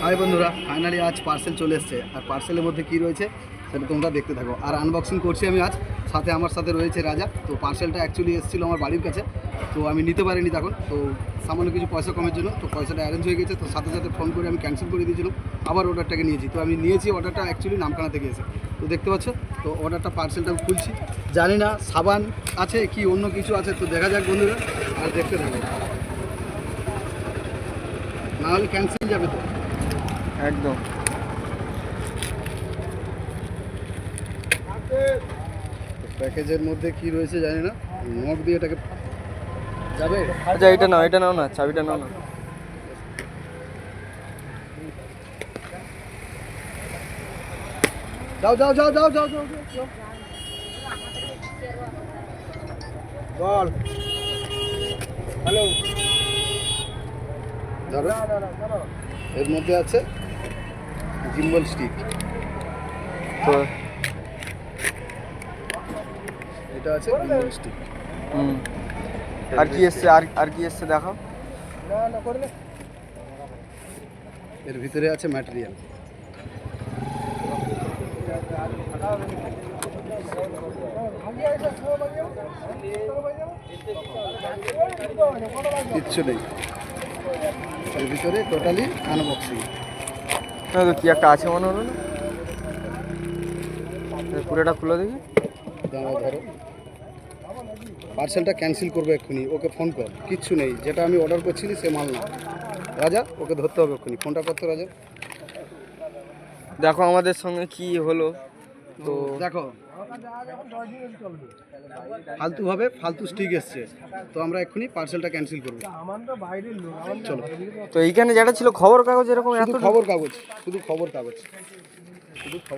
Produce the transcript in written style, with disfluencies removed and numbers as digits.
High বন্ধুরা, finally আজ parcel চলে এসছে। আর পার্সেলের মধ্যে কী রয়েছে সেটা তোমরা দেখতে থাকো। আর আনবক্সিং করছি আমি আজ, সাথে আমার সাথে রয়েছে রাজা। তো পার্সেলটা অ্যাকচুয়ালি এসেছিলো আমার বাড়ির কাছে, তো আমি নিতে পারিনি তখন। তো সামান্য কিছু পয়সা কমের জন্য তো পয়সাটা অ্যারেঞ্জ হয়ে গেছে, তো সাথে সাথে ফোন করে আমি ক্যান্সেল করে দিয়েছিলাম। আবার অর্ডারটাকে নিয়েছি, তো আমি নিয়েছি অর্ডারটা অ্যাকচুয়ালি নামখানা থেকে এসে। তো দেখতে পাচ্ছ, তো অর্ডারটা পার্সেলটা খুলছি। জানি না সাবান আছে কি অন্য কিছু আছে, তো দেখা যাক বন্ধুরা, আর দেখতে থাকো, নাহলে ক্যান্সেল যাবে তো একদম। প্যাকেজের মধ্যে কি রয়েছে জানি না, নখ দিয়ে এটাকে যাবে। আচ্ছা এটা নাও না, চাবিটা নাও না। যাও যাও যাও যাও যাও যাও যাও বল হ্যালো। এর মধ্যে আছে জিম্বল স্টিক, তো এটা আছে জিম্বল স্টিক। আর কি এসছে, আর কি এসছে দেখাও। এর ভিতরে আছে ম্যাটেরিয়াল। কিচ্ছু নেই এর ভিতরে, টোটালি আনবক্সিং। না তো কি একটা আছে মনে হলো না, পুরোটা খুলে দেখি। দাঁড়াও, ধরো, পার্সেলটা ক্যান্সেল করবো এক্ষুনি, ওকে ফোন কর। কিচ্ছু নেই, যেটা আমি অর্ডার করছিলি সে মাল না। রাজা, ওকে ধরতে হবে এক্ষুনি, ফোনটা করতে রাজা। দেখো আমাদের সঙ্গে কি হলো। তো দেখো, ফালতুভাবে ফালতু স্টিক এসছে, তো আমরা এক্ষুনি পার্সেলটা ক্যান্সেল করবো। চলো। তো এইখানে যেটা ছিল খবর কাগজ, এরকম এত শুধু খবর কাগজ, শুধু খবর কাগজ, শুধু খবর।